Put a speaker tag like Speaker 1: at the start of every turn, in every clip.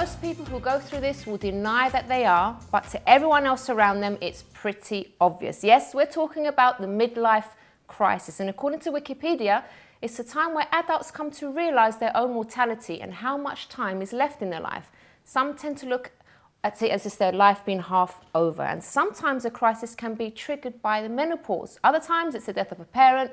Speaker 1: Most people who go through this will deny that they are, but to everyone else around them, it's pretty obvious. Yes, we're talking about the midlife crisis, and according to Wikipedia, it's a time where adults come to realize their own mortality and how much time is left in their life. Some tend to look at it as if their life being half over, and sometimes a crisis can be triggered by the menopause. Other times it's the death of a parent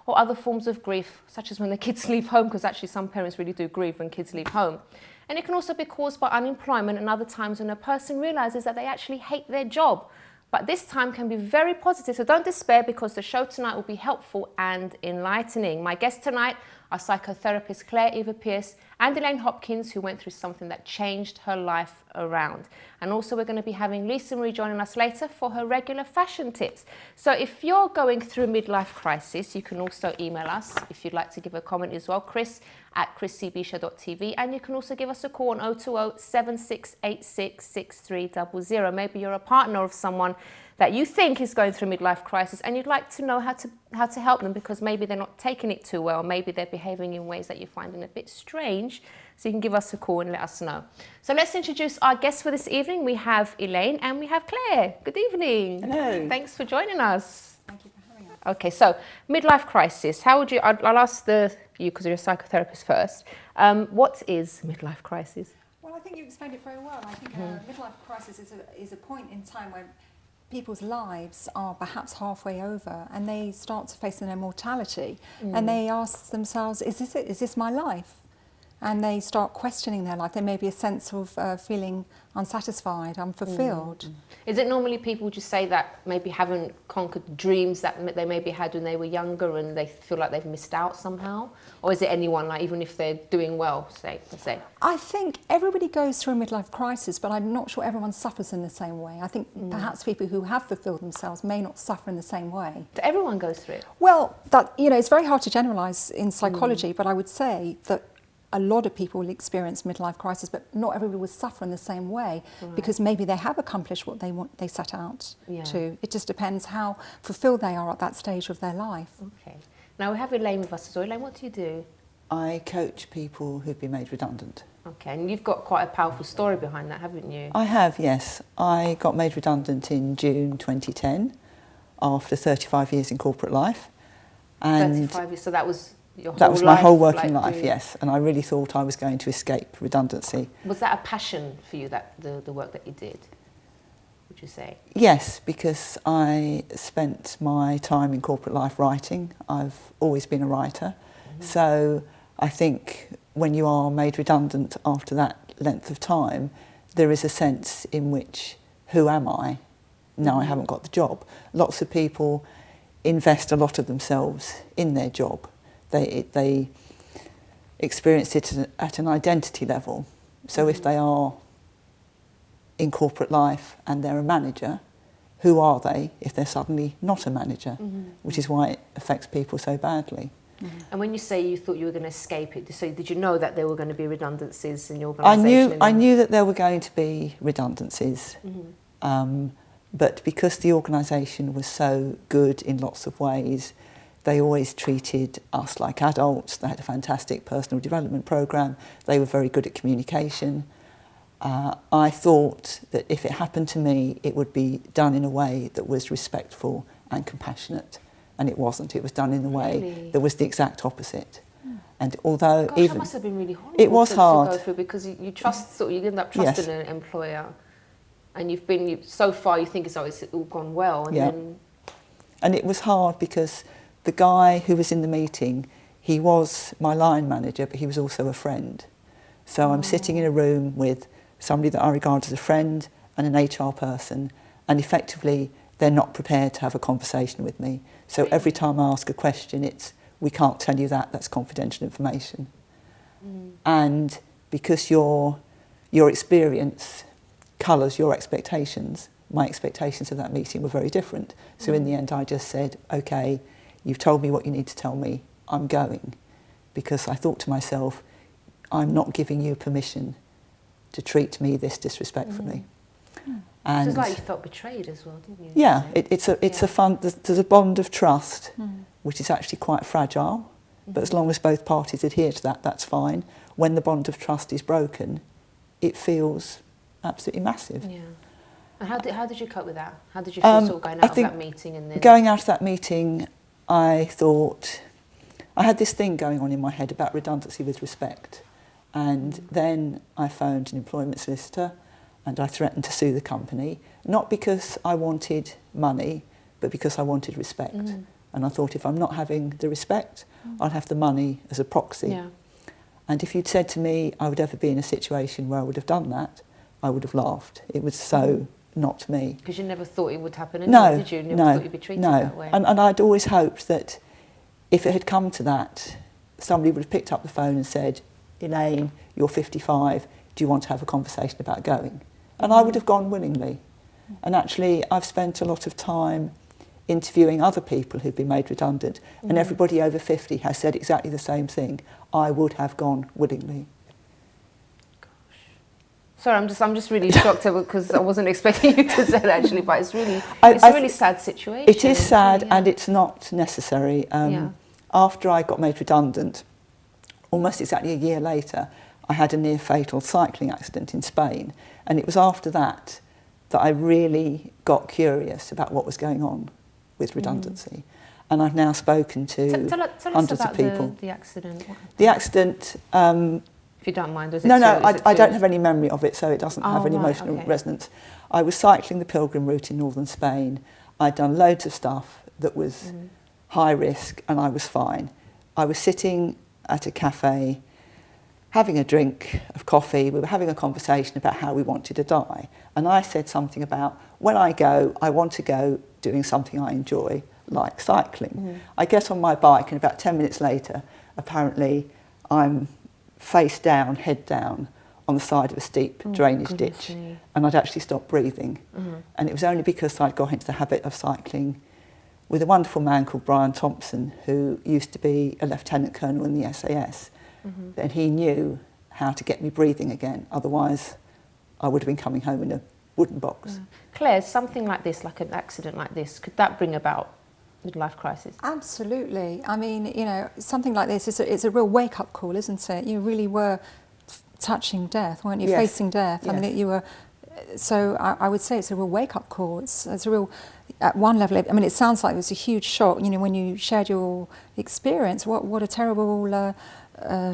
Speaker 1: or other forms of grief, such as when the kids leave home, because actually some parents really do grieve when kids leave home. And it can also be caused by unemployment and other times when a person realizes that they actually hate their job. But this time can be very positive, so don't despair, because the show tonight will be helpful and enlightening. My guests tonight are psychotherapists Claire Eva Pierce and Elaine Hopkins, who went through something that changed her life around. And also we're going to be having Lisa Marie joining us later for her regular fashion tips. So if you're going through a midlife crisis, you can also email us if you'd like to give a comment as well, chris@chrissybisha.tv, and you can also give us a call on 020-7686-6300. Maybe you're a partner of someone that you think is going through a midlife crisis and you'd like to know how to help them, because maybe they're not taking it too well, maybe they're behaving in ways that you're finding a bit strange. So you can give us a call and let us know. So let's introduce our guests for this evening. We have Elaine and we have Claire. Good evening.
Speaker 2: Hello.
Speaker 1: Thanks for joining us.
Speaker 2: Thank you for having us.
Speaker 1: Okay, so midlife crisis. How would you, I'll ask you because you're a psychotherapist first. What is midlife crisis?
Speaker 2: Well, I think you explained it very well. I think a midlife crisis is a point in time when people's lives are perhaps halfway over and they start to face their mortality, and they ask themselves, is this it? Is this my life? And they start questioning their life. There may be a sense of feeling unsatisfied, unfulfilled.
Speaker 1: Is it normally people just say that maybe haven't conquered dreams that they maybe had when they were younger and they feel like they've missed out somehow? Or is it anyone, like even if they're doing well, let's say?
Speaker 2: I think everybody goes through a midlife crisis, but I'm not sure everyone suffers in the same way. I think perhaps people who have fulfilled themselves may not suffer in the same way.
Speaker 1: So everyone goes through it?
Speaker 2: Well, it's very hard to generalise in psychology, but I would say that a lot of people will experience midlife crisis, but not everybody will suffer in the same way, because maybe they have accomplished what they set out to. It just depends how fulfilled they are at that stage of their life.
Speaker 1: Okay. Now we have Elaine with us as well. Elaine, what do you do?
Speaker 3: I coach people who've been made redundant.
Speaker 1: Okay, and you've got quite a powerful story behind that, haven't you?
Speaker 3: I have, yes. I got made redundant in June 2010 after 35 years in corporate life. And
Speaker 1: 35 years, so that was your whole
Speaker 3: that was my
Speaker 1: life,
Speaker 3: whole working
Speaker 1: like,
Speaker 3: life, yes. And I really thought I was going to escape redundancy.
Speaker 1: Was that a passion for you, that the work that you did, would you say?
Speaker 3: Yes, because I spent my time in corporate life writing. I've always been a writer. So I think when you are made redundant after that length of time, there is a sense in which, who am I? Now I haven't got the job. Lots of people invest a lot of themselves in their job. They experience it at an identity level. So if they are in corporate life and they're a manager, who are they if they're suddenly not a manager? Which is why it affects people so badly.
Speaker 1: And when you say you thought you were going to escape it, so did you know that there were going to be redundancies in your organisation?
Speaker 3: I knew that there were going to be redundancies, but because the organisation was so good in lots of ways, they always treated us like adults. They had a fantastic personal development programme. They were very good at communication. I thought that if it happened to me, it would be done in a way that was respectful and compassionate. And it wasn't. It was done in a way that was the exact opposite. And although
Speaker 1: that must have been really horrible.
Speaker 3: It was hard
Speaker 1: to go through, because you end up trusting an employer, and you've been so far. You think it's all gone well, and then.
Speaker 3: And it was hard because the guy who was in the meeting, he was my line manager, but he was also a friend. So I'm sitting in a room with somebody that I regard as a friend and an HR person, and effectively they're not prepared to have a conversation with me. So every time I ask a question, it's, we can't tell you that, that's confidential information. And because your experience colours your expectations, my expectations of that meeting were very different. So in the end I just said, okay, you've told me what you need to tell me, I'm going. Because I thought to myself, I'm not giving you permission to treat me this disrespectfully. And
Speaker 1: it was like you felt betrayed as well, didn't you?
Speaker 3: Yeah, there's a bond of trust, which is actually quite fragile, but as long as both parties adhere to that, that's fine. When the bond of trust is broken, it feels absolutely massive.
Speaker 1: Yeah. And how did you cope with that? How did you feel sort of going out of that meeting? And then
Speaker 3: going out of that meeting, I thought, I had this thing going on in my head about redundancy with respect. And then I phoned an employment solicitor and I threatened to sue the company, not because I wanted money, but because I wanted respect. And I thought, if I'm not having the respect, I'll have the money as a proxy.
Speaker 1: Yeah.
Speaker 3: And if you'd said to me I would ever be in a situation where I would have done that, I would have laughed. It was so not me.
Speaker 1: Because you never thought it would happen
Speaker 3: No,
Speaker 1: did you? Never thought you'd be treated that way.
Speaker 3: And I'd always hoped that if it had come to that, somebody would have picked up the phone and said, Elaine, you're 55, do you want to have a conversation about going? And I would have gone willingly. And actually, I've spent a lot of time interviewing other people who've been made redundant, and everybody over 50 has said exactly the same thing. I would have gone willingly.
Speaker 1: Sorry, I'm just really shocked because I wasn't expecting you to say that actually, but it's a really sad situation.
Speaker 3: It is sad, and it's not necessary. After I got made redundant, almost exactly a year later, I had a near fatal cycling accident in Spain, and it was after that that I really got curious about what was going on with redundancy. And I've now spoken to hundreds of people.
Speaker 1: The accident.
Speaker 3: The accident.
Speaker 1: If you don't mind, was it?
Speaker 3: No, I don't have any memory of it, so it doesn't have any emotional
Speaker 1: okay.
Speaker 3: resonance. I was cycling the Pilgrim route in northern Spain. I'd done loads of stuff that was high risk, and I was fine. I was sitting at a cafe, having a drink of coffee. We were having a conversation about how we wanted to die. And I said something about, when I go, I want to go doing something I enjoy, like cycling. I get on my bike, and about 10 minutes later, apparently, I'm face down, head down, on the side of a steep drainage ditch. And I'd actually stopped breathing. And it was only because I'd got into the habit of cycling with a wonderful man called Brian Thompson, who used to be a lieutenant colonel in the SAS. And he knew how to get me breathing again. Otherwise, I would have been coming home in a wooden box.
Speaker 1: Claire, something like this, like an accident like this, could that bring about midlife crisis?
Speaker 2: Absolutely. I mean, you know, something like this is a real wake-up call, isn't it? You really were touching death, weren't you?
Speaker 3: Yes.
Speaker 2: Facing death.
Speaker 3: Yes.
Speaker 2: I mean, you were. So I would say it's a real wake-up call. It's a real. At one level, I mean, it sounds like it was a huge shock. You know, when you shared your experience, what a terrible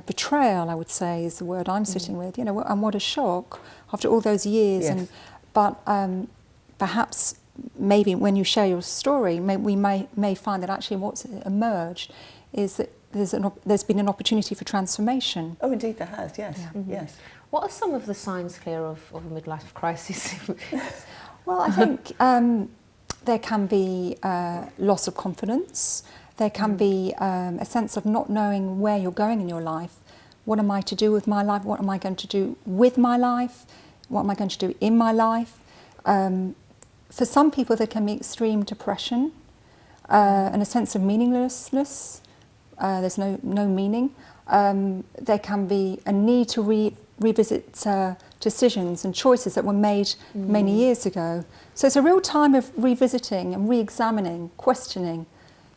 Speaker 2: betrayal, I would say, is the word I'm sitting with. You know, and what a shock after all those years.
Speaker 3: Yes.
Speaker 2: But perhaps. Maybe when you share your story, we may find that actually what's emerged is that there's been an opportunity for transformation.
Speaker 3: Oh, indeed there has, yes.
Speaker 2: Yeah.
Speaker 3: Yes.
Speaker 1: What are some of the signs, Claire, of a midlife crisis?
Speaker 2: Well, I think there can be loss of confidence. There can be a sense of not knowing where you're going in your life. What am I to do with my life? What am I going to do with my life? What am I going to do in my life? For some people, there can be extreme depression and a sense of meaninglessness. There's no meaning. There can be a need to revisit decisions and choices that were made many years ago. So it's a real time of revisiting and re-examining, questioning.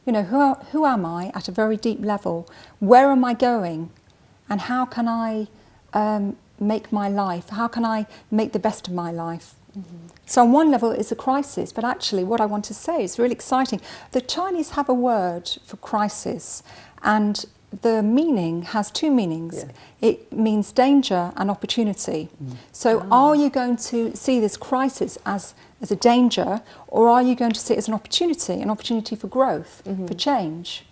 Speaker 2: You know, who am I at a very deep level? Where am I going? And how can I make my life? How can I make the best of my life? So on one level it's a crisis, but actually what I want to say is really exciting. The Chinese have a word for crisis, and the meaning has two meanings. Yeah. It means danger and opportunity. So are you going to see this crisis as a danger, or are you going to see it as an opportunity for growth, for change?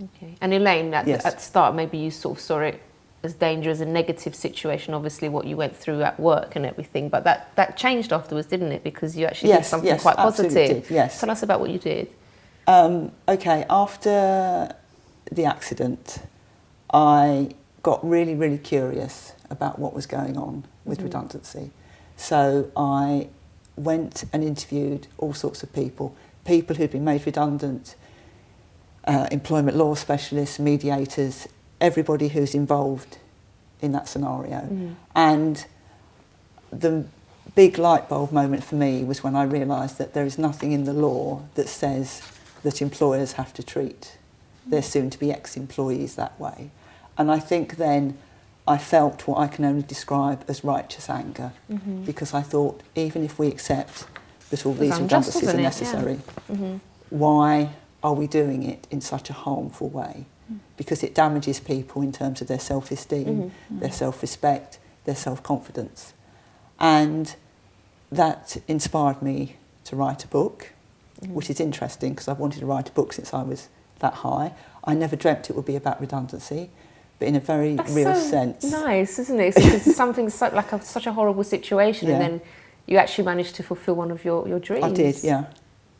Speaker 1: Okay. And Elaine, at
Speaker 3: Yes.
Speaker 1: the start, maybe you sort of saw it as danger, as a negative situation, obviously what you went through at work and everything, but that changed afterwards, didn't it? Because you actually did something quite positive.
Speaker 3: Did, yes.
Speaker 1: Tell us about what you did.
Speaker 3: Okay, after the accident, I got really, really curious about what was going on with redundancy. So I went and interviewed all sorts of people who'd been made redundant, employment law specialists, mediators, everybody who's involved in that scenario. And the big light bulb moment for me was when I realised that there is nothing in the law that says that employers have to treat their soon-to-be ex-employees that way. And I think then I felt what I can only describe as righteous anger, because I thought, even if we accept that all these redundancies are necessary, why are we doing it in such a harmful way? Because it damages people in terms of their self-esteem, their self-respect, their self-confidence. And that inspired me to write a book, which is interesting because I've wanted to write a book since I was that high. I never dreamt it would be about redundancy, but in a very real sense.
Speaker 1: Nice, isn't it? It's something such a horrible situation, and then you actually managed to fulfil one of your dreams.
Speaker 3: I did,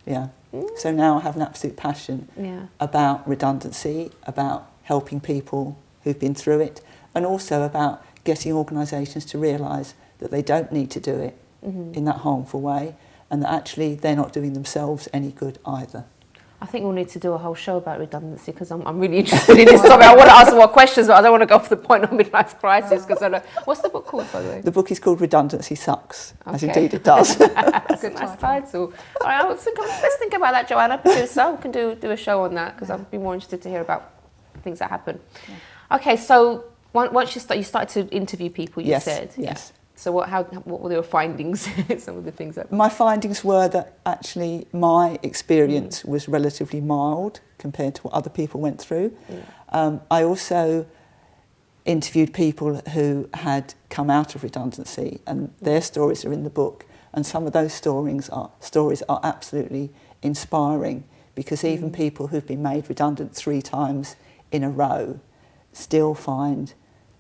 Speaker 3: yeah. So now I have an absolute passion about redundancy, about helping people who've been through it, and also about getting organisations to realise that they don't need to do it in that harmful way, and that actually they're not doing themselves any good either.
Speaker 1: I think we'll need to do a whole show about redundancy, because I'm really interested in this topic. I want to ask more questions, but I don't want to go off the point of midlife crisis, because I know. What's the book called, by the way?
Speaker 3: The book is called Redundancy Sucks, as indeed it does.
Speaker 1: That's a nice title. All right, let's think about that, Joanna. Producer, we can do a show on that, because I'd be more interested to hear about things that happen. Okay, so once you started to interview people, you said?
Speaker 3: Yes.
Speaker 1: So what were your findings? Some of the things that...
Speaker 3: My findings were that actually my experience was relatively mild compared to what other people went through. I also interviewed people who had come out of redundancy, and their stories are in the book, and some of those stories are absolutely inspiring, because even people who've been made redundant 3 times in a row still find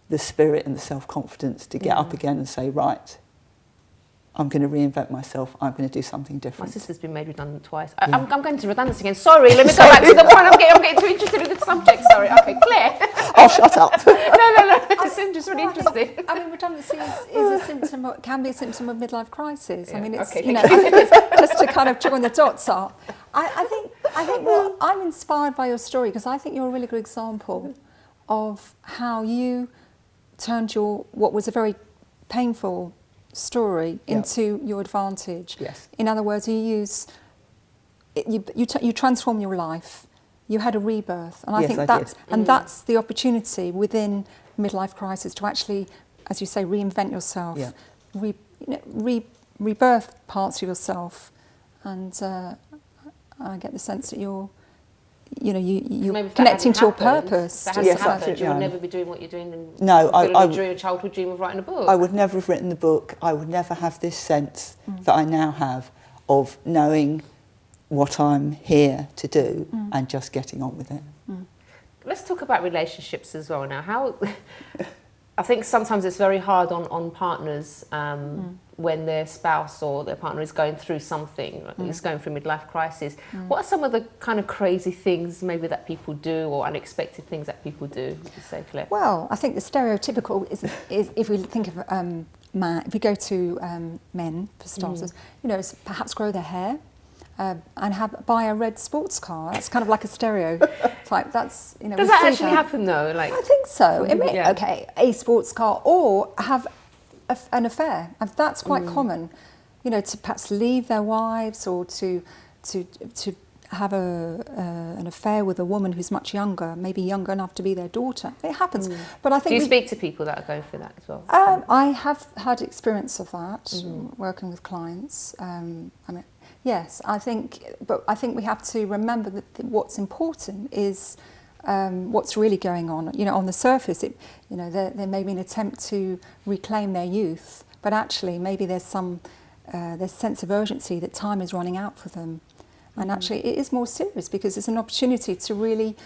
Speaker 3: the spirit and the self-confidence to get up again and say, right, I'm going to reinvent myself, I'm going to do something different. My
Speaker 1: sister's been made redundant twice. I'm going to redundancy again. Sorry, let me go back to the point. I'm getting too interested in the subject. Sorry. Okay, Claire.
Speaker 3: I'll shut up.
Speaker 1: No. It's just really interesting.
Speaker 2: I mean, redundancy is a symptom, can be a symptom of midlife crisis.
Speaker 1: Yeah.
Speaker 2: I mean, it's,
Speaker 1: okay,
Speaker 2: just to kind of join the dots up. I think well, I'm inspired by your story, because I think you're a really good example of how you turned what was a very painful story into your advantage.
Speaker 3: Yes.
Speaker 2: In other words, you transform your life. You had a rebirth, and I think that's the opportunity within midlife crisis to actually, as you say, reinvent yourself, rebirth parts of yourself, and I get the sense that you're connecting to your purpose.
Speaker 1: Yes, absolutely. You would never be doing what you're doing and your childhood dream of writing a book.
Speaker 3: I would never have written the book. I would never have this sense that I now have of knowing what I'm here to do and just getting on with it.
Speaker 1: Let's talk about relationships as well now. I think sometimes it's very hard on partners when their spouse or their partner is going through something, is going through midlife crisis. What are some of the kind of crazy things maybe that people do, or unexpected things that people do, would you say, Claire?
Speaker 2: Well, I think the stereotypical is if we think of if we go to men, for starters, perhaps grow their hair. And buy a red sports car. That's kind of like a stereotype. That's
Speaker 1: Does that actually happen though? Like,
Speaker 2: I think so. Okay, a sports car, or have an affair. And that's quite common. To perhaps leave their wives, or to have an affair with a woman who's much younger, maybe younger enough to be their daughter. It happens. But I think.
Speaker 1: Do you speak to people that are going through that as well?
Speaker 2: I have had experience of that working with clients. Yes, I think we have to remember that what's important is what's really going on. On the surface, there may be an attempt to reclaim their youth, but actually maybe there's some sense of urgency that time is running out for them, and actually it is more serious, because it's an opportunity to really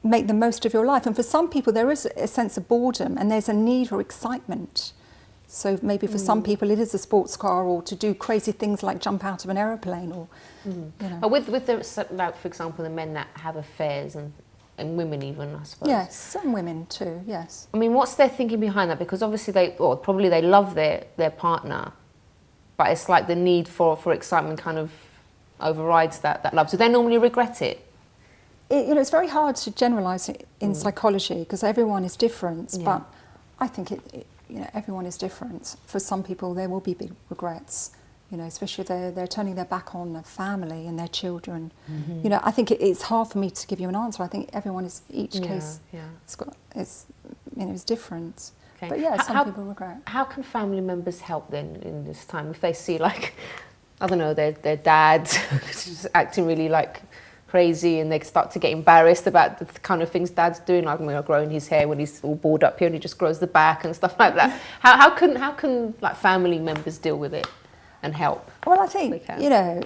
Speaker 2: make the most of your life. And for some people, there is a sense of boredom, and there's a need for excitement. So maybe for some people it is a sports car, or to do crazy things like jump out of an aeroplane, or
Speaker 1: But with like, for example, the men that have affairs, and women even, I suppose.
Speaker 2: Yes, some women too. Yes.
Speaker 1: I mean, what's their thinking behind that? Because obviously they love their partner, but it's like the need for excitement kind of overrides that love. Do they normally regret it?
Speaker 2: It's very hard to generalise it in psychology, because everyone is different.
Speaker 1: Yeah.
Speaker 2: But I think everyone is different. For some people, there will be big regrets, especially if they're turning their back on their family and their children. I think it's hard for me to give you an answer. I think everyone is, each case is different.
Speaker 1: Okay.
Speaker 2: But yeah, some people regret.
Speaker 1: How can family members help then in this time if they see like, I don't know, their dad just acting really like crazy and they start to get embarrassed about the kind of things dad's doing, like growing his hair when he's all bald up here and he just grows the back and stuff like that. How can like family members deal with it and help?
Speaker 2: Well, I think, you know,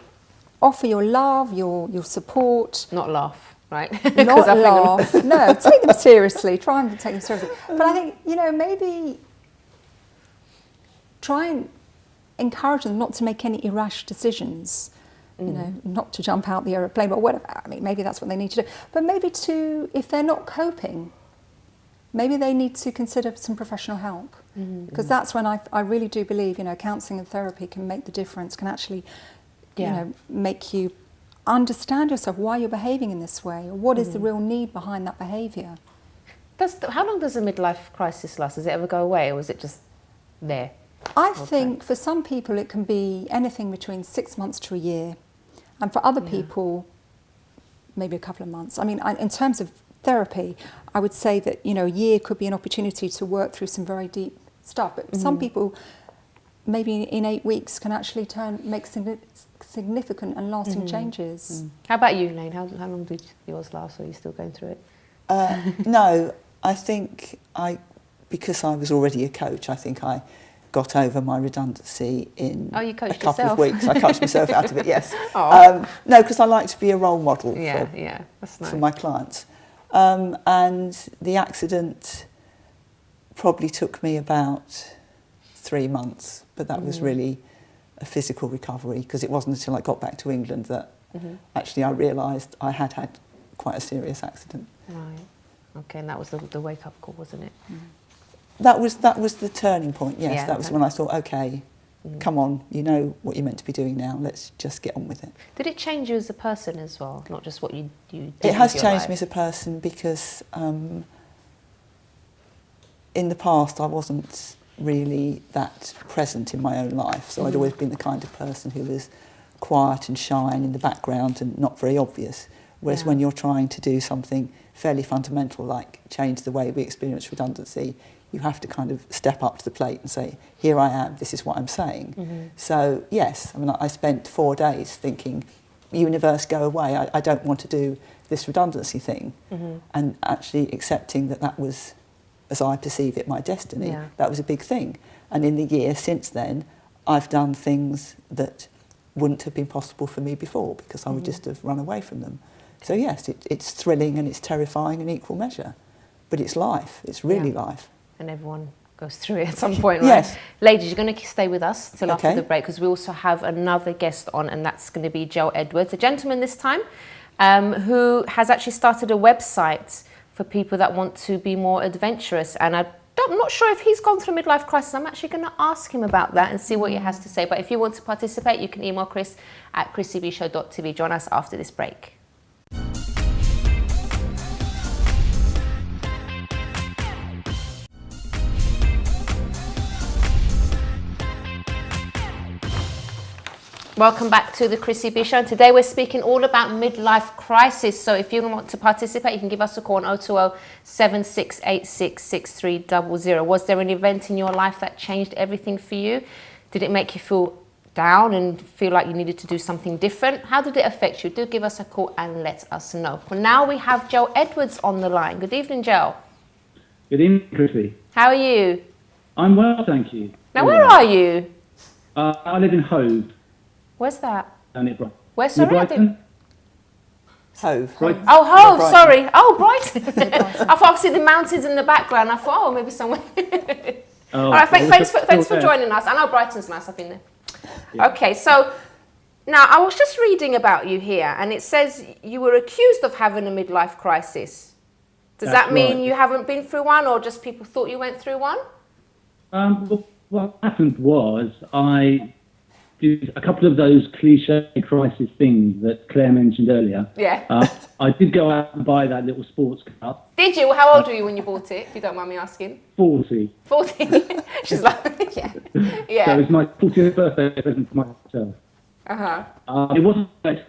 Speaker 2: offer your love, your support.
Speaker 1: Not laugh, right?
Speaker 2: Not laugh. No, take them seriously. Try and take them seriously. But I think, you know, maybe try and encourage them not to make any irrash decisions. You know, not to jump out the aeroplane or whatever. I mean, maybe that's what they need to do. But maybe if they're not coping, maybe they need to consider some professional help. Because that's when I really do believe, you know, counselling and therapy can make the difference, can actually, you know, make you understand yourself, why you're behaving in this way, or what is the real need behind that behaviour.
Speaker 1: How long does a midlife crisis last? Does it ever go away, or is it just there?
Speaker 2: I think for some people it can be anything between 6 months to a year, and for other people maybe a couple of months. I mean, in terms of therapy, I would say that, you know, a year could be an opportunity to work through some very deep stuff, but some people maybe in 8 weeks can actually make significant and lasting changes.
Speaker 1: How about you, Elaine? How long did yours last? Or are you still going through it?
Speaker 3: No, I think because I was already a coach, I think I got over my redundancy in a couple of weeks. I coached myself out of it, yes. No, because I like to be a role model
Speaker 1: that's nice.
Speaker 3: for my clients. And the accident probably took me about 3 months, but that was really a physical recovery, because it wasn't until I got back to England that actually I realised I had had quite a serious accident.
Speaker 1: Right. Okay, and that was the wake-up call, wasn't it?
Speaker 3: That was the turning point, yes. Yeah, that was when I thought, okay, come on, you know what you're meant to be doing now, let's just get on with it.
Speaker 1: Did it change you as a person as well, not just what you did?
Speaker 3: It has changed me as a person, because in the past I wasn't really that present in my own life, so I'd always been the kind of person who was quiet and shy and in the background and not very obvious. Whereas when you're trying to do something fairly fundamental, like change the way we experience redundancy, you have to kind of step up to the plate and say, here I am, this is what I'm saying. So yes, I mean, I spent 4 days thinking, universe, go away, I don't want to do this redundancy thing. And actually accepting that was, as I perceive it, my destiny. That was a big thing. And in the year since then, I've done things that wouldn't have been possible for me before, because I would just have run away from them. So yes, it's thrilling and it's terrifying in equal measure, but it's life, it's really life. And
Speaker 1: everyone goes through it at some point, right?
Speaker 3: Yes.
Speaker 1: Ladies, you're going to stay with us till after the break, because we also have another guest on, and that's going to be Joe Edwards, a gentleman this time, who has actually started a website for people that want to be more adventurous. And I'm not sure if he's gone through a midlife crisis. I'm actually going to ask him about that and see what he has to say. But if you want to participate, you can email Chris at chrissybshow.tv. Join us after this break. Welcome back to the Chrissy B Show. Today we're speaking all about midlife crisis. So if you want to participate, you can give us a call on 020 7686 6300. Was there an event in your life that changed everything for you? Did it make you feel down and feel like you needed to do something different? How did it affect you? Do give us a call and let us know. Well, now we have Joe Edwards on the line. Good evening, Joe.
Speaker 4: Good evening, Chrissy.
Speaker 1: How are you?
Speaker 4: I'm well, thank you.
Speaker 1: Now, where are you?
Speaker 4: I live in Hove.
Speaker 1: Where's that?
Speaker 4: Down at Brighton.
Speaker 1: Where, sorry?
Speaker 4: Brighton?
Speaker 3: Hove.
Speaker 4: Brighton.
Speaker 1: Oh, Hove, sorry. Oh, Brighton. I thought I see the mountains in the background. I thought, oh, maybe somewhere. All right, thanks for joining us. I know Brighton's nice. I've been there. Yeah. Okay, so now I was just reading about you here, and it says you were accused of having a midlife crisis. Does that mean you haven't been through one, or just people thought you went through one?
Speaker 4: Well, what happened was I did a couple of those cliche crisis things that Claire mentioned earlier.
Speaker 1: Yeah.
Speaker 4: I did go out and buy that little sports car.
Speaker 1: Did you? How old were you when you bought it, if you don't mind me asking?
Speaker 4: 40.
Speaker 1: 40? She's like, yeah. Yeah.
Speaker 4: So it was my 40th birthday present for myself.
Speaker 1: Uh-huh.
Speaker 4: It wasn't great,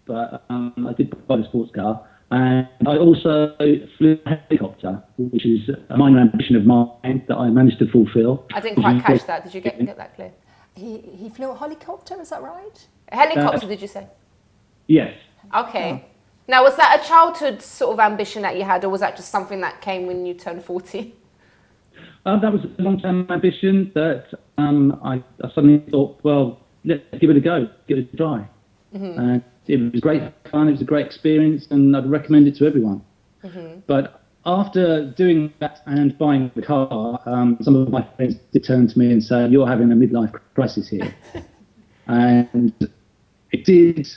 Speaker 4: but I did buy the sports car. And I also flew a helicopter, which is a minor ambition of mine that I managed to fulfil.
Speaker 1: I didn't quite catch that. Did you get that clear?
Speaker 2: He flew a helicopter, is that right?
Speaker 1: A helicopter, did you say?
Speaker 4: Yes.
Speaker 1: Okay. Now, was that a childhood sort of ambition that you had, or was that just something that came when you turned 40?
Speaker 4: That was a long-term ambition that I suddenly thought, well, let's give it a go, give it a try. And it was great fun, it was a great experience, and I'd recommend it to everyone. But after doing that and buying the car, some of my friends did turn to me and say, you're having a midlife crisis here. And it did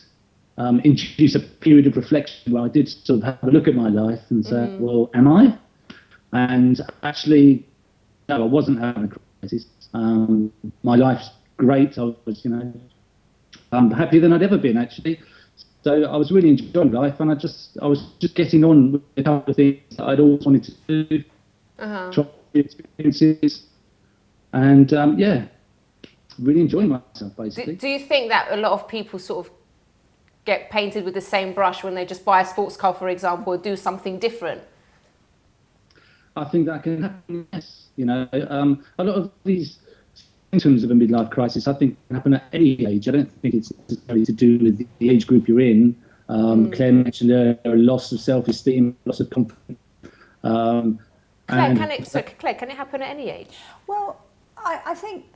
Speaker 4: introduce a period of reflection where I did sort of have a look at my life and say, well, am I? And actually, no, I wasn't having a crisis. My life's great. I was, I'm happier than I'd ever been, actually. So I was really enjoying life, and I was just getting on with a couple of things that I'd always wanted to do, try experiences, and really enjoying myself, basically.
Speaker 1: Do you think that a lot of people sort of get painted with the same brush when they just buy a sports car, for example, or do something different?
Speaker 4: I think that can happen, yes. A lot of these symptoms of a midlife crisis, I think, can happen at any age. I don't think it's necessarily to do with the age group you're in. Claire mentioned a loss of self-esteem, loss of confidence.
Speaker 1: Claire, can it happen at any age?
Speaker 2: Well, I think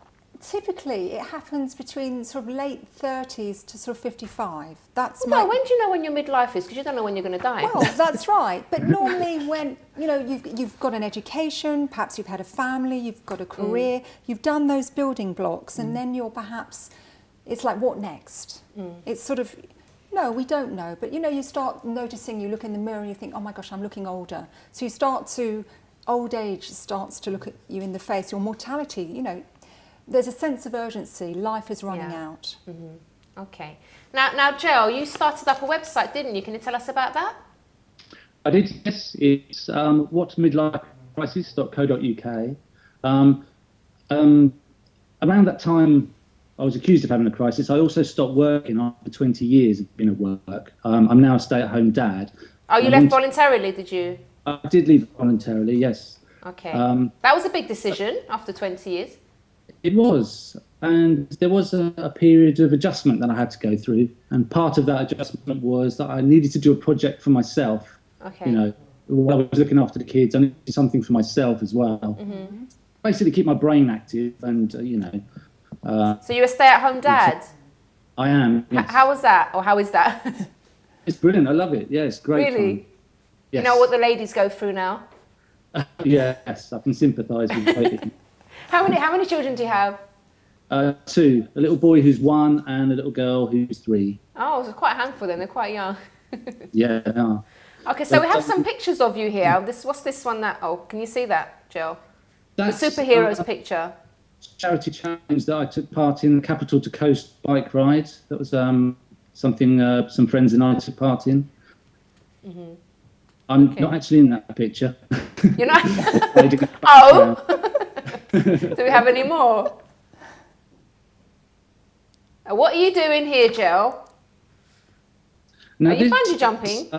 Speaker 2: typically it happens between sort of late 30s to sort of 55. That's
Speaker 1: when do you know when your midlife is? Because you don't know when you're going to die.
Speaker 2: Well, that's right. But normally when, you've got an education, perhaps you've had a family, you've got a career, you've done those building blocks, and then you're perhaps, it's like, what next? It's sort of, no, we don't know. But, you start noticing, you look in the mirror and you think, oh my gosh, I'm looking older. So you start to, old age starts to look at you in the face, your mortality, there's a sense of urgency. Life is running out.
Speaker 1: Okay. Now, Joe, you started up a website, didn't you? Can you tell us about that?
Speaker 4: I did, yes. It's whatmidlifecrisis.co.uk. Around that time, I was accused of having a crisis. I also stopped working after 20 years of being at work. I'm now a stay-at-home dad.
Speaker 1: Oh, you left voluntarily, did you?
Speaker 4: I did leave voluntarily, yes.
Speaker 1: Okay. That was a big decision after 20 years.
Speaker 4: It was, and there was a period of adjustment that I had to go through, and part of that adjustment was that I needed to do a project for myself.
Speaker 1: Okay.
Speaker 4: While I was looking after the kids, I needed to do something for myself as well. Basically, keep my brain active, and
Speaker 1: So you're a stay-at-home dad?
Speaker 4: I am. Yes.
Speaker 1: How was that, or how is that?
Speaker 4: It's brilliant. I love it. Yeah, it's great.
Speaker 1: Really?
Speaker 4: Fun. Yes.
Speaker 1: You know what the ladies go through now?
Speaker 4: Yes, I can sympathise with the ladies.
Speaker 1: How many children do you have?
Speaker 4: 2. A little boy who's 1 and a little girl who's 3.
Speaker 1: Oh, it's quite a handful then. They're quite young.
Speaker 4: Yeah, they are.
Speaker 1: Okay, so we have some pictures of you here. What's this one that? Oh, can you see that, Jill?
Speaker 4: That's
Speaker 1: the superheroes picture.
Speaker 4: Charity challenge that I took part in, the Capital to Coast bike ride. That was something some friends and I took part in. I'm not actually in that picture.
Speaker 1: You're not? Oh! Do we have any more? What are you doing here, Jill?
Speaker 4: Now,
Speaker 1: are you bungee jumping?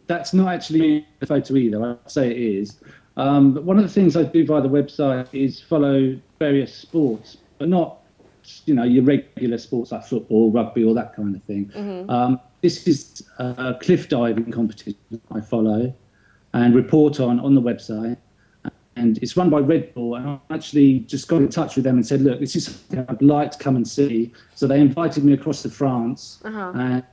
Speaker 4: That's not actually a photo either. I'd say it is. But one of the things I do via the website is follow various sports, but not your regular sports like football, rugby, or that kind of thing. This is a cliff diving competition I follow and report on the website. And it's run by Red Bull, and I actually just got in touch with them and said, look, this is something I'd like to come and see. So they invited me across to France and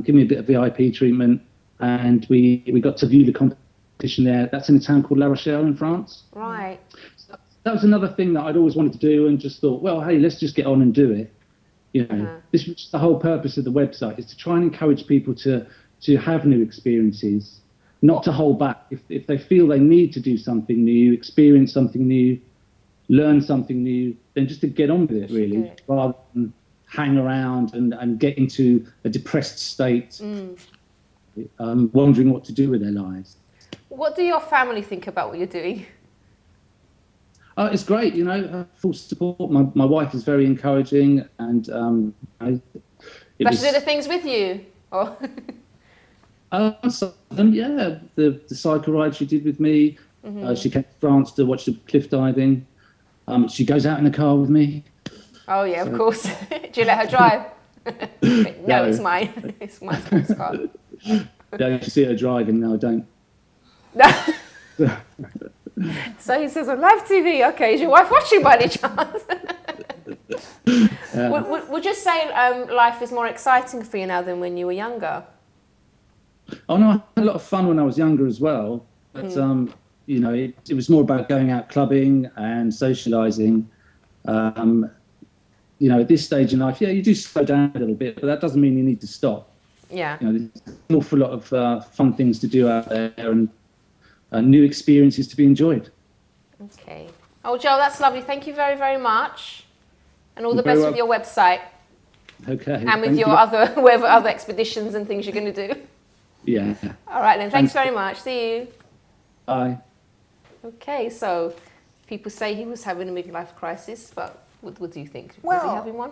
Speaker 4: give me a bit of VIP treatment, and we got to view the competition there. That's in a town called La Rochelle in France.
Speaker 1: Right.
Speaker 4: So that was another thing that I'd always wanted to do, and just thought, well, hey, let's just get on and do it. This was the whole purpose of the website, is to try and encourage people to have new experiences. Not to hold back. If they feel they need to do something new, experience something new, learn something new, then just to get on with it, really, rather than hang around and get into a depressed state, wondering what to do with their lives.
Speaker 1: What do your family think about what you're doing?
Speaker 4: It's great, full support. My wife is very encouraging, and
Speaker 1: Does she do the things with you? Or
Speaker 4: So, yeah, the cycle ride she did with me. She came to France to watch the cliff diving. She goes out in the car with me.
Speaker 1: Oh yeah, of course. Do you let her drive? No, it's mine. It's my sports car.
Speaker 4: Yeah, you see her driving. No, I don't.
Speaker 1: So he says on live TV. Okay, is your wife watching by any chance? Would you say life is more exciting for you now than when you were younger?
Speaker 4: Oh no, I had a lot of fun when I was younger as well. But you know, it was more about going out clubbing and socialising. You know, at this stage in life, yeah, you do slow down a little bit, but that doesn't mean you need to stop.
Speaker 1: Yeah.
Speaker 4: You know, there's an awful lot of fun things to do out there and new experiences to be enjoyed.
Speaker 1: Okay. Oh, Joel, that's lovely. Thank you very, very much. And all the
Speaker 4: You're
Speaker 1: best
Speaker 4: very
Speaker 1: with your website.
Speaker 4: Okay.
Speaker 1: And with your other expeditions and things you're going to do.
Speaker 4: Yeah.
Speaker 1: All right then. Thanks very much. See you.
Speaker 4: Bye.
Speaker 1: Okay, so people say he was having a midlife crisis, but what do you think?
Speaker 2: Well,
Speaker 1: was he having one?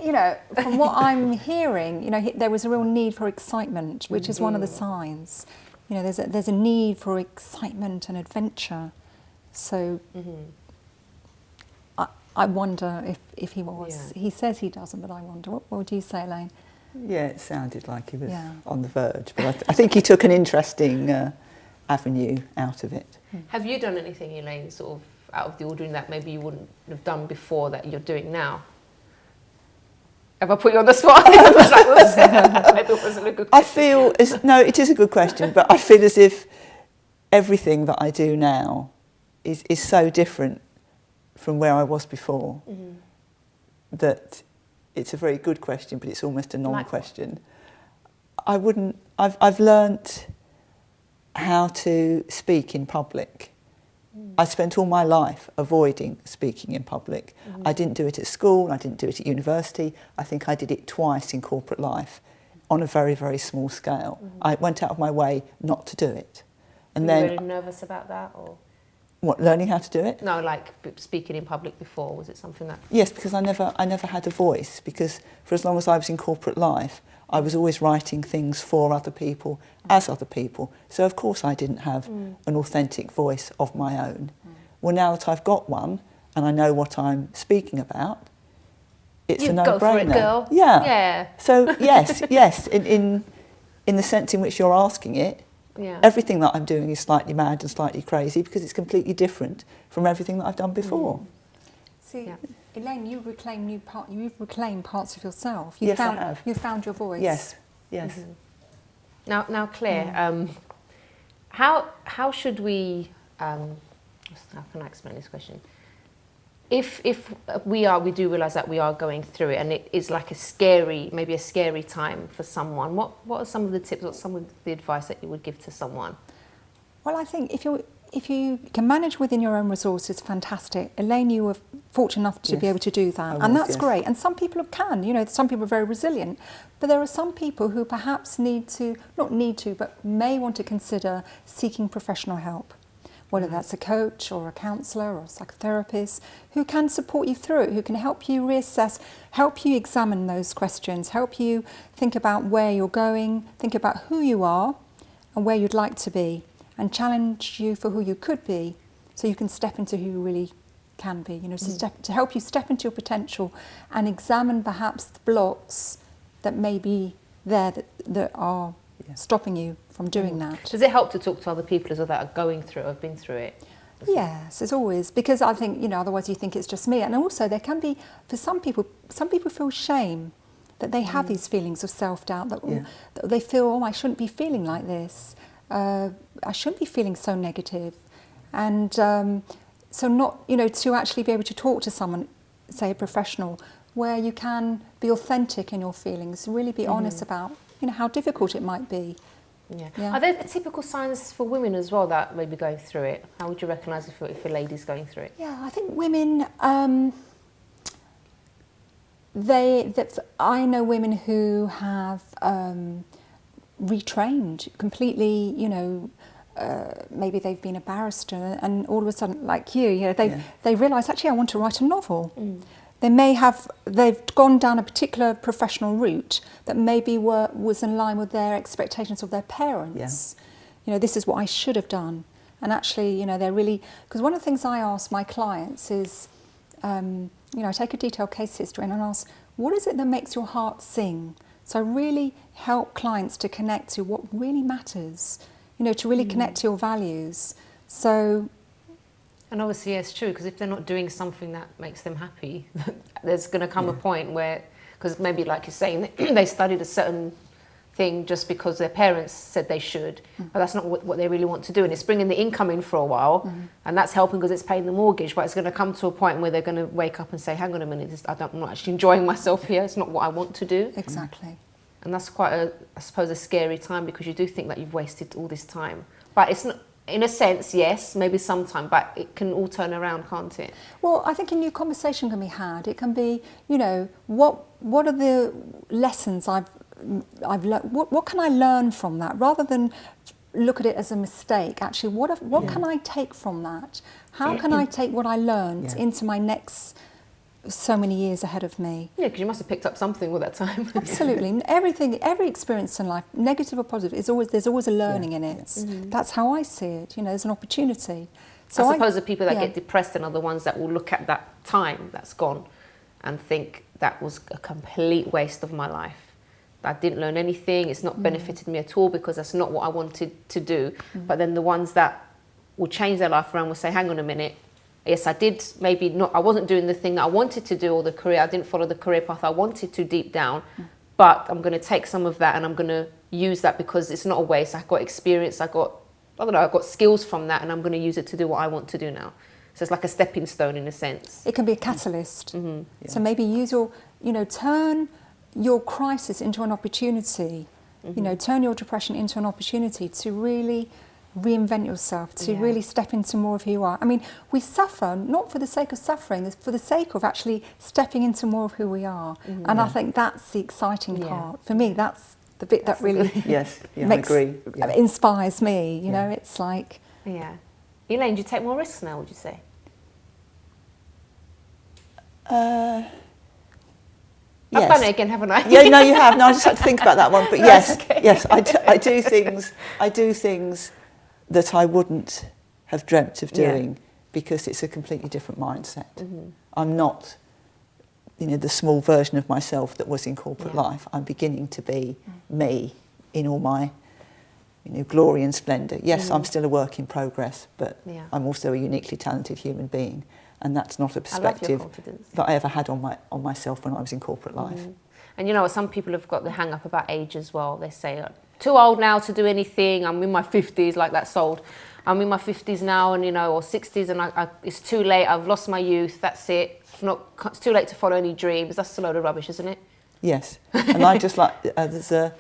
Speaker 2: You know, from what I'm hearing, you know, there was a real need for excitement, which is one of the signs. You know, there's a need for excitement and adventure. So I wonder if he was.
Speaker 1: Yeah.
Speaker 2: He says he doesn't, but I wonder. What would you say, Elaine?
Speaker 3: Yeah, it sounded like he was on the verge, but I think he took an interesting avenue out of it.
Speaker 1: Have you done anything, Elaine, sort of out of the ordinary that maybe you wouldn't have done before that you're doing now? Have I put you on the spot? Maybe it wasn't a good question.
Speaker 3: I feel, no, it is a good question, but I feel as if everything that I do now is so different from where I was before that it's a very good question, but it's almost a non-question. I've learnt how to speak in public. I spent all my life avoiding speaking in public. I didn't do it at school, I didn't do it at university. I think I did it twice in corporate life on a very, very small scale. I went out of my way not to do it. And
Speaker 1: Were you
Speaker 3: then,
Speaker 1: really nervous about that? Or
Speaker 3: what, learning how to do it?
Speaker 1: no, like speaking in public before, was it something that...
Speaker 3: Yes, because I never had a voice, because for as long as I was in corporate life, I was always writing things for other people, as other people. So of course I didn't have an authentic voice of my own. Well, now that I've got one, and I know what I'm speaking about, it's a no-brainer.
Speaker 1: Go for it, girl.
Speaker 3: Yeah.
Speaker 1: Yeah.
Speaker 3: So yes, in the sense in which you're asking it,
Speaker 1: Yeah.
Speaker 3: everything that I'm doing is slightly mad and slightly crazy because it's completely different from everything that I've done before.
Speaker 2: See,
Speaker 1: Yeah.
Speaker 2: Elaine, you've reclaimed parts of yourself.
Speaker 3: Yes, I have.
Speaker 2: You found your voice.
Speaker 3: Yes.
Speaker 1: Now, Claire, how should we? How can I explain this question? If we do realise that we are going through it, and it is like maybe a scary time for someone. What are some of the tips? What's some of the advice that you would give to someone?
Speaker 2: Well, I think if you can manage within your own resources, fantastic. Elaine, you were fortunate enough to be able to do that, and that's great. And some people can, you know, some people are very resilient, but there are some people who perhaps but may want to consider seeking professional help, whether that's a coach or a counsellor or a psychotherapist who can support you through it, who can help you reassess, help you examine those questions, help you think about where you're going, think about who you are and where you'd like to be, and challenge you for who you could be, so you can step into who you really can be. You know, to help you step into your potential and examine perhaps the blocks that may be there that are stopping you from doing that.
Speaker 1: Does it help to talk to other people as well that are going through, have been through it?
Speaker 2: Yes, it's always, because I think, you know, otherwise you think it's just me. And also there can be, for some people feel shame that they have these feelings of self-doubt, that they feel, oh, I shouldn't be feeling like this. I shouldn't be feeling so negative. And so not, you know, to actually be able to talk to someone, say a professional, where you can be authentic in your feelings, really be honest about, you know, how difficult it might be. Yeah.
Speaker 1: Are there typical signs for women as well that may be going through it? How would you recognise if a lady's going through it?
Speaker 2: Yeah, I think women, I know women who have retrained completely, you know, maybe they've been a barrister and all of a sudden, like you know, they realise, actually I want to write a novel. they've gone down a particular professional route that maybe was in line with their expectations of their parents. You know, this is what I should have done. And actually, you know, they're really, because one of the things I ask my clients is, you know, I take a detailed case history and I ask, what is it that makes your heart sing? So I really help clients to connect to what really matters, you know, to really connect to your values. So.
Speaker 1: And obviously, yeah, it's true, because if they're not doing something that makes them happy, there's going to come a point where, because maybe like you're saying, they studied a certain thing just because their parents said they should, but that's not what they really want to do. And it's bringing the income in for a while, and that's helping because it's paying the mortgage, but it's going to come to a point where they're going to wake up and say, hang on a minute, I'm not actually enjoying myself here. It's not what I want to do.
Speaker 2: Exactly.
Speaker 1: And that's quite I suppose, a scary time, because you do think that you've wasted all this time. But it's not, in a sense, yes, maybe sometime, but it can all turn around, can't it?
Speaker 2: Well, I think a new conversation can be had. It can be, you know, what are the lessons I've learned? What can I learn from that, rather than look at it as a mistake? Actually, what can I take from that? How can I take what I learned into my next so many years ahead of me?
Speaker 1: Yeah, because you must have picked up something with that time.
Speaker 2: Absolutely. Every experience in life, negative or positive, there's always a learning in it. That's how I see it. You know, there's an opportunity. So
Speaker 1: I suppose the people that get depressed are the ones that will look at that time that's gone and think that was a complete waste of my life. I didn't learn anything. It's not benefited me at all, because that's not what I wanted to do. But then the ones that will change their life around will say, hang on a minute, yes, I did maybe not, I wasn't doing the thing that I wanted to do, or the career, I didn't follow the career path I wanted to deep down, but I'm going to take some of that and I'm going to use that, because it's not a waste. I got experience, I got skills from that, and I'm going to use it to do what I want to do now. So it's like a stepping stone in a sense.
Speaker 2: It can be a catalyst. So maybe turn your crisis into an opportunity, you know, turn your depression into an opportunity to really reinvent yourself, to really step into more of who you are. I mean, we suffer not for the sake of suffering, it's for the sake of actually stepping into more of who we are. And I think that's the exciting part. For me, that's the bit that really inspires me. You know, it's like...
Speaker 1: Yeah. Elaine, do you take more risks now, would you say?
Speaker 3: Yes.
Speaker 1: I've done it again, haven't I?
Speaker 3: Yeah, no, you have. No, I just had to think about that one. But yes, I do things that I wouldn't have dreamt of doing because it's a completely different mindset. I'm not, you know, the small version of myself that was in corporate life. I'm beginning to be me in all my, you know, glory and splendour. Yes, I'm still a work in progress, but I'm also a uniquely talented human being. And that's not a perspective that I ever had on myself when I was in corporate life.
Speaker 1: And you know, some people have got the hang up about age as well. They say, too old now to do anything. I'm in my 50s, like that's old. I'm in my 50s now, and you know, or 60s, and it's too late. I've lost my youth. That's it. It's too late to follow any dreams. That's a load of rubbish, isn't it?
Speaker 3: Yes. And I just like, there's a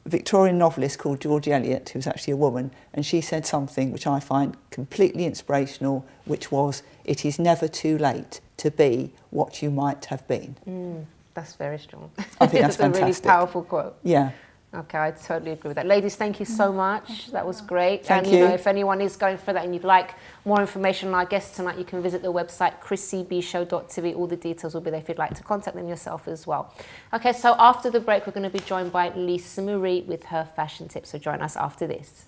Speaker 3: Victorian novelist called George Eliot, who's actually a woman, and she said something which I find completely inspirational, which was, it is never too late to be what you might have been.
Speaker 1: That's very strong.
Speaker 3: I think that's fantastic.
Speaker 1: A really powerful quote.
Speaker 3: Yeah.
Speaker 1: Okay, I totally agree with that. Ladies, thank you so much. That was great.
Speaker 3: Thank
Speaker 1: you.
Speaker 3: You
Speaker 1: know, if anyone is going for that and you'd like more information on our guests tonight, you can visit the website chrissybshow.tv. All the details will be there if you'd like to contact them yourself as well. Okay, so after the break, we're going to be joined by Lisa Marie with her fashion tips. So join us after this.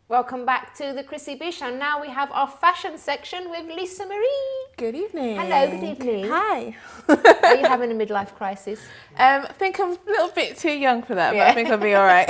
Speaker 1: Welcome back to the Chrissy B Show. Now we have our fashion section with Lisa Marie.
Speaker 5: Good evening.
Speaker 1: Hello, good evening.
Speaker 5: Hi.
Speaker 1: Are you having a midlife crisis?
Speaker 5: I think I'm a little bit too young for that, but I think I'll be all right.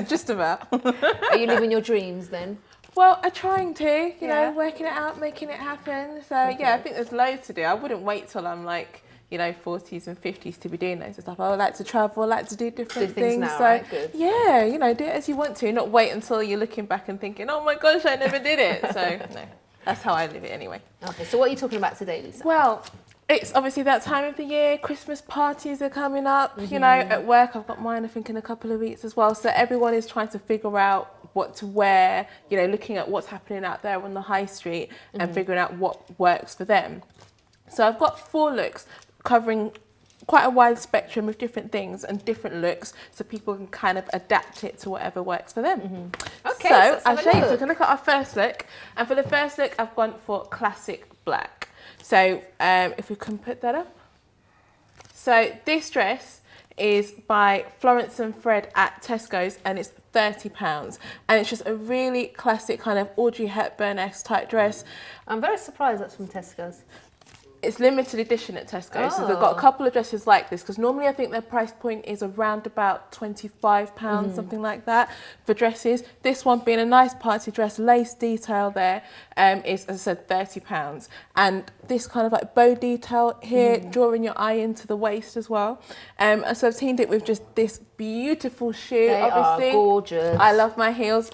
Speaker 5: Just about.
Speaker 1: Are you living your dreams then?
Speaker 5: Well, I'm trying to, you know, working it out, making it happen. So, yeah, I think there's loads to do. I wouldn't wait till I'm like, you know, 40s and 50s to be doing loads of stuff. I would like to travel, I like to do different things.
Speaker 1: Now,
Speaker 5: so,
Speaker 1: right? Good.
Speaker 5: Yeah, you know, do it as you want to. Not wait until you're looking back and thinking, oh my gosh, I never did it. So, no, that's how I live it anyway.
Speaker 1: Okay, so what are you talking about today, Lisa?
Speaker 5: Well, it's obviously that time of the year. Christmas parties are coming up. You know, at work, I've got mine, I think, in a couple of weeks as well. So everyone is trying to figure out what to wear, you know, looking at what's happening out there on the high street and figuring out what works for them. So I've got 4 looks covering quite a wide spectrum of different things and different looks, so people can kind of adapt it to whatever works for them.
Speaker 1: Okay,
Speaker 5: so
Speaker 1: so
Speaker 5: I'll show you. So we can look at our first look, and for the first look, I've gone for classic black. So if we can put that up. So this dress is by Florence and Fred at Tesco's, and it's £30, and it's just a really classic kind of Audrey Hepburn-esque type dress.
Speaker 1: I'm very surprised that's from Tesco's.
Speaker 5: It's limited edition at Tesco, so they've got a couple of dresses like this, because normally I think their price point is around about £25, something like that, for dresses. This one being a nice party dress, lace detail there, is, as I said, £30. And this kind of like bow detail here, drawing your eye into the waist as well. And so I've teamed it with just this beautiful shoe,
Speaker 1: They
Speaker 5: obviously.
Speaker 1: are gorgeous.
Speaker 5: I love my heels.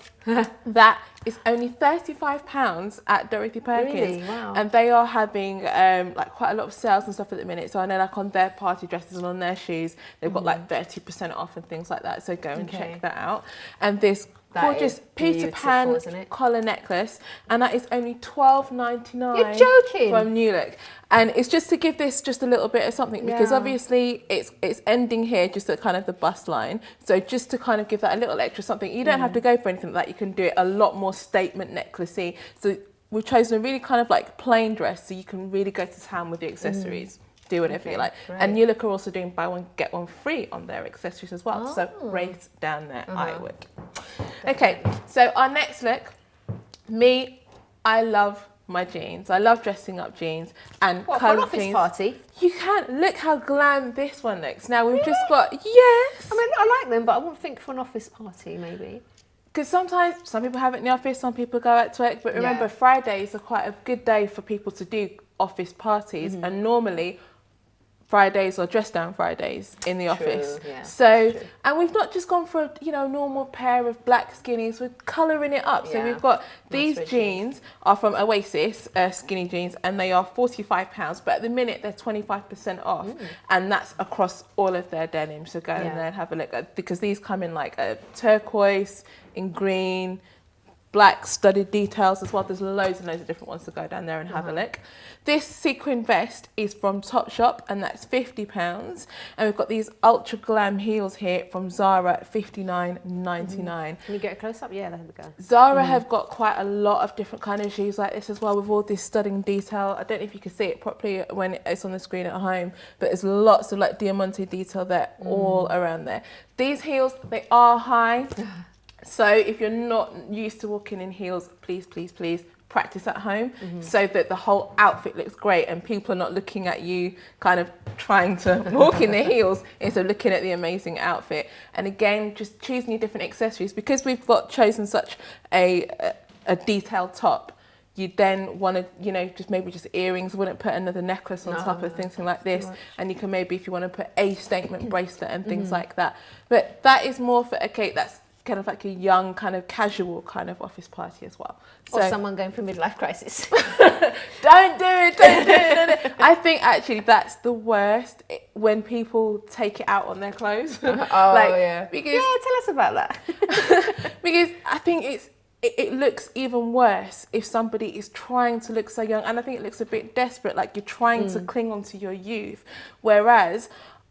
Speaker 5: That is only £35 at Dorothy Perkins.
Speaker 1: Really? Wow.
Speaker 5: And they are having like quite a lot of sales and stuff at the minute. So I know like on their party dresses and on their shoes, they've got like 30% off and things like that. So go and check that out. And this gorgeous Peter Pan collar necklace, and that is only £12.99.
Speaker 1: You're joking.
Speaker 5: From New Look. And it's just to give this just a little bit of something, because obviously it's ending here just at kind of the bust line. So just to kind of give that a little extra something, you don't have to go for anything like that. You can do it a lot more statement necklacey. So we've chosen a really kind of like plain dress, so you can really go to town with the accessories. Do whatever you like.
Speaker 1: Great.
Speaker 5: And New Look are also doing buy one get one free on their accessories as well. So rate down there, I would. Okay, so our next look, I love my jeans. I love dressing up jeans and
Speaker 1: what, for an office
Speaker 5: jeans.
Speaker 1: party?
Speaker 5: You can't look how glam this one looks. Now we've just got yes.
Speaker 1: I mean, I like them, but I wouldn't think for an office party maybe.
Speaker 5: Because sometimes some people have it in the office, some people go out to work. But remember, Fridays are quite a good day for people to do office parties, and normally Fridays or dress down Fridays in the office.
Speaker 1: Yeah,
Speaker 5: so, and we've not just gone for a normal pair of black skinnies, we're colouring it up. So we've got these jeans are from Oasis, skinny jeans, and they are £45, but at the minute they're 25% off, and that's across all of their denim. So go in there and have a look at, because these come in like a turquoise, in green, black studded details as well. There's loads and loads of different ones to go down there and have a look. This sequin vest is from Topshop, and that's £50. And we've got these ultra glam heels here from Zara, $59.99.
Speaker 1: Can you get a close up? Yeah, there we go.
Speaker 5: Zara have got quite a lot of different kind of shoes like this as well, with all this studding detail. I don't know if you can see it properly when it's on the screen at home, but there's lots of like diamante detail there all around there. These heels, they are high. So if you're not used to walking in heels, please, please, please practice at home, so that the whole outfit looks great and people are not looking at you kind of trying to walk in their heels instead of looking at the amazing outfit. And again, just choosing your different accessories, because we've chosen such a detailed top. You then want to, just maybe just earrings, wouldn't put another necklace on top of something like this. And you can maybe, if you want to put a statement bracelet and things like that. But that is more for, that's kind of like a young, kind of casual kind of office party as well. So,
Speaker 1: or someone going through midlife crisis.
Speaker 5: Don't do it. I think actually that's the worst, when people take it out on their clothes.
Speaker 1: Because, tell us about that.
Speaker 5: Because I think it looks even worse if somebody is trying to look so young, and I think it looks a bit desperate, like you're trying to cling on to your youth. Whereas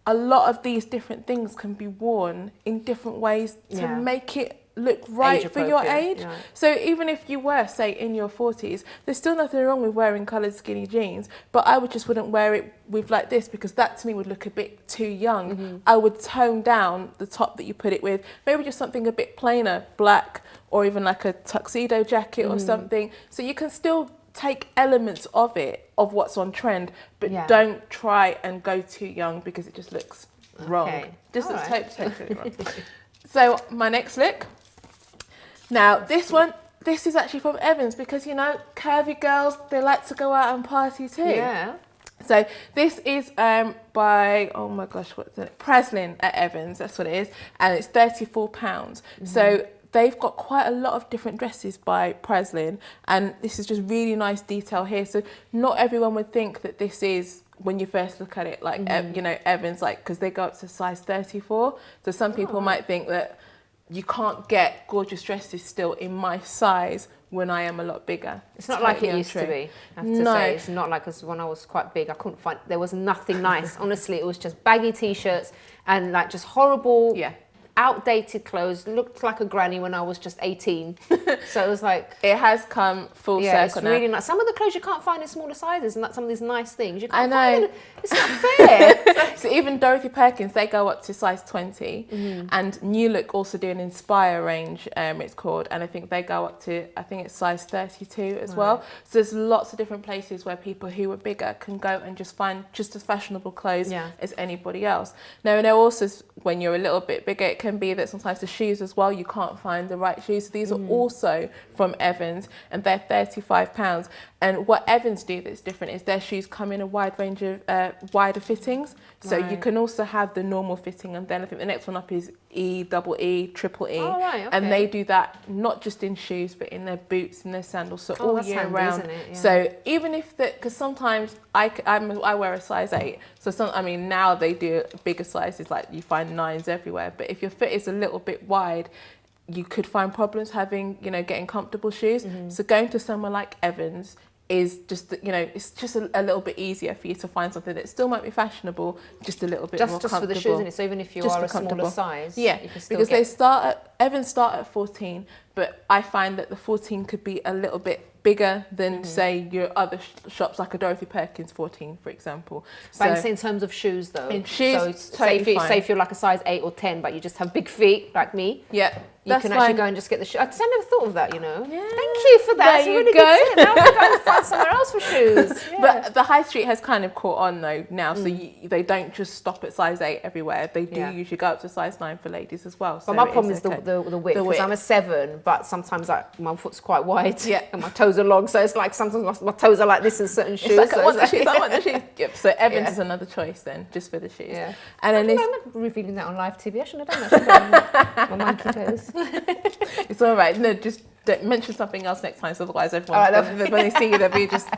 Speaker 5: a lot of these different things can be worn in different ways to make it look right for your age. Yeah. So even if you were, say, in your 40s, there's still nothing wrong with wearing coloured skinny jeans, but I wouldn't wear it with like this, because that to me would look a bit too young. I would tone down the top that you put it with, maybe just something a bit plainer, black, or even like a tuxedo jacket or something. So you can still take elements of it, of what's on trend, but don't try and go too young, because it just looks wrong. Just looks totally wrong. So my next look. Now this is actually from Evans, because curvy girls, they like to go out and party too. Yeah. So this is by, oh my gosh, what's it? Praslin at Evans, that's what it is, and it's £34. So they've got quite a lot of different dresses by Praslin, and this is just really nice detail here. So not everyone would think that this is, when you first look at it, like Evans, like, because they go up to size 34. So some people might think that you can't get gorgeous dresses still in my size when I am a lot bigger.
Speaker 1: It's not like it used to be, I have to say. It's not like, because when I was quite big, I couldn't find, there was nothing nice. Honestly, it was just baggy t-shirts and like just horrible, outdated clothes. Looked like a granny when I was just 18. So it was like...
Speaker 5: It has come full circle
Speaker 1: it's really nice. Some of the clothes you can't find in smaller sizes, and some of these nice things. You can't
Speaker 5: I know.
Speaker 1: find them. It's not fair.
Speaker 5: So even Dorothy Perkins, they go up to size 20. And New Look also do an Inspire range, it's called. And I think they go up to, I think it's size 32 as well. So there's lots of different places where people who are bigger can go and just find just as fashionable clothes as anybody else. Now, I know also when you're a little bit bigger, it can be that sometimes the shoes as well, you can't find the right shoes. So these are also from Evans, and they're £35. And what Evans do that's different is their shoes come in a wide range of wider fittings. So you can also have the normal fitting, and then I think the next one up is E, double E, triple E.
Speaker 1: Oh, right, okay.
Speaker 5: And they do that not just in shoes, but in their boots and their sandals, so all year
Speaker 1: handy,
Speaker 5: round.
Speaker 1: isn't it? Yeah.
Speaker 5: So even if because sometimes I wear a size 8, so now they do bigger sizes, like you find 9s everywhere. But if your foot is a little bit wide, you could find problems having, getting comfortable shoes. So going to somewhere like Evans is just, it's just a little bit easier for you to find something that still might be fashionable, just a little bit more comfortable.
Speaker 1: Just for the shoes, isn't it? So even if you are a smaller size,
Speaker 5: yeah,
Speaker 1: you can still
Speaker 5: because Evans start at 14, but I find that the 14 could be a little bit bigger than say your other shops like a Dorothy Perkins 14, for example.
Speaker 1: But in terms of shoes though,
Speaker 5: in shoes,
Speaker 1: so
Speaker 5: totally
Speaker 1: say if you're like a size 8 or 10, but you just have big feet like me, you can actually go and just get the shoes. I never thought of that,
Speaker 5: Yeah.
Speaker 1: Thank you for that. It's a really good tip. Now I can go and find somewhere else for shoes. Yeah.
Speaker 5: But the high street has kind of caught on though now, so they don't just stop at size 8 everywhere. They do usually go up to size 9 for ladies as well. So
Speaker 1: but my problem is the width, because I'm a 7, but sometimes my foot's quite wide and my toes are long, so it's like sometimes my toes are like this in certain shoes.
Speaker 5: Like, I want the shoes. Yep. So Evans is another choice then, just for the shoes.
Speaker 1: Yeah.
Speaker 5: And then
Speaker 1: I'm not revealing that on live TV. I shouldn't have done that. My monkey toes.
Speaker 5: It's all right. No, just don't mention something else next time, so otherwise everyone, when they see you, they'll be just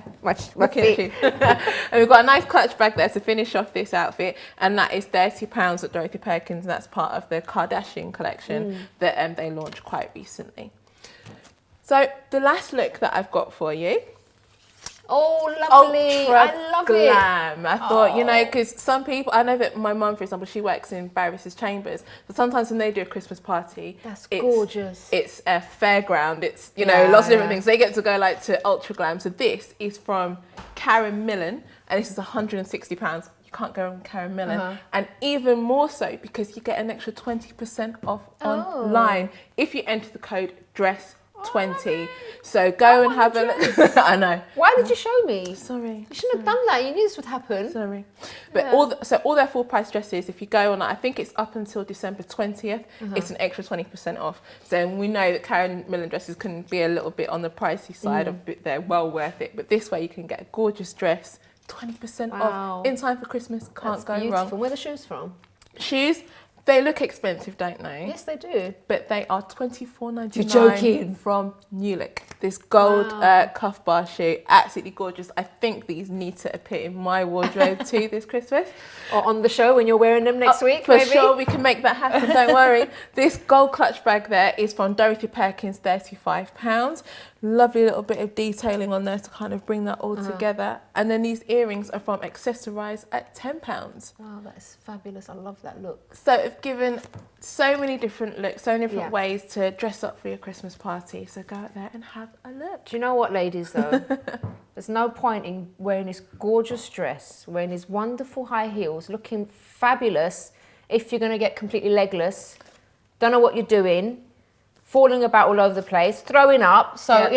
Speaker 5: looking at you. And we've got a nice clutch bag there to finish off this outfit, and that is £30 at Dorothy Perkins, and that's part of the Kardashian collection that they launched quite recently. So the last look that I've got for you.
Speaker 1: Oh, lovely.
Speaker 5: Ultra
Speaker 1: I love
Speaker 5: glam. I thought, because some people, I know that my mum, for example, she works in Barris's Chambers, but sometimes when they do a Christmas party,
Speaker 1: it's gorgeous.
Speaker 5: It's a fairground. It's, lots of different things. They get to go to ultra glam. So this is from Karen Millen, and this is £160. Can't go on Karen Millen, and even more so because you get an extra 20% off online if you enter the code DRESS20. So go and have a look. I know. Why
Speaker 1: did you show me?
Speaker 5: Sorry.
Speaker 1: You shouldn't have done that. You knew this would happen.
Speaker 5: Sorry. But all their full price dresses, if you go on, I think it's up until December 20th, it's an extra 20% off. So we know that Karen Millen dresses can be a little bit on the pricey side, but they're well worth it. But this way you can get a gorgeous dress, 20% off in time for Christmas. Can't go wrong.
Speaker 1: Where are the shoes from?
Speaker 5: Shoes, they look expensive, don't they?
Speaker 1: Yes, they do.
Speaker 5: But they are £24.99.
Speaker 1: You're joking.
Speaker 5: From New Look. This gold cuff bar shoe, absolutely gorgeous. I think these need to appear in my wardrobe too this Christmas.
Speaker 1: Or on the show when you're wearing them next week,
Speaker 5: for
Speaker 1: maybe?
Speaker 5: sure, we can make that happen, don't worry. This gold clutch bag there is from Dorothy Perkins, £35. Lovely little bit of detailing on there to kind of bring that all together. And then these earrings are from Accessorize at £10.
Speaker 1: Wow, that's fabulous. I love that look.
Speaker 5: So it's given so many different looks, so many different ways to dress up for your Christmas party. So go out there and have a look.
Speaker 1: Do you know what, ladies, though? There's no point in wearing this gorgeous dress, wearing these wonderful high heels, looking fabulous, if you're going to get completely legless, don't know what you're doing, falling about all over the place, throwing up. So,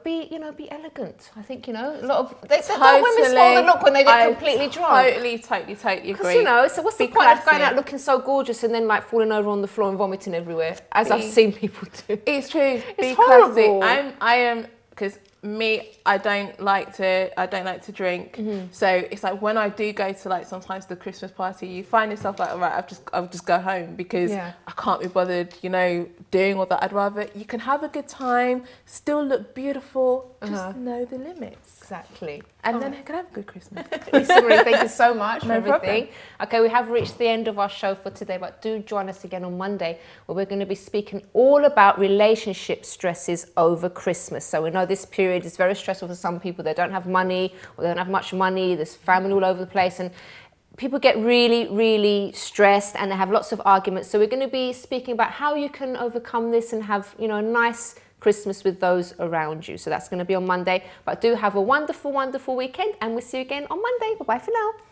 Speaker 1: be elegant. I think, a lot of... women spoil the look when they get completely drunk.
Speaker 5: Totally agree.
Speaker 1: Because, so what's the point of going out looking so gorgeous and then, falling over on the floor and vomiting everywhere, as I've seen people do?
Speaker 5: It's true.
Speaker 1: It's horrible.
Speaker 5: Classy. I am... Because I don't like to drink. So it's like when I do go to sometimes the Christmas party, you find yourself like, all right, I'll just go home because I can't be bothered, doing all that. I'd rather you can have a good time, still look beautiful, Just know the limits.
Speaker 1: Exactly.
Speaker 5: And then can I have a good Christmas?
Speaker 1: Lisa Marie, thank you so much for
Speaker 5: No
Speaker 1: everything.
Speaker 5: problem.
Speaker 1: Okay, we have reached the end of our show for today, but do join us again on Monday, where we're going to be speaking all about relationship stresses over Christmas. So we know this period is very stressful for some people. They don't have money, or they don't have much money. There's famine all over the place, and people get really, really stressed, and they have lots of arguments. So we're going to be speaking about how you can overcome this and have, you know, a nice Christmas with those around you. So that's going to be on Monday. But do have a wonderful, wonderful weekend, and we'll see you again on Monday. Bye-bye for now.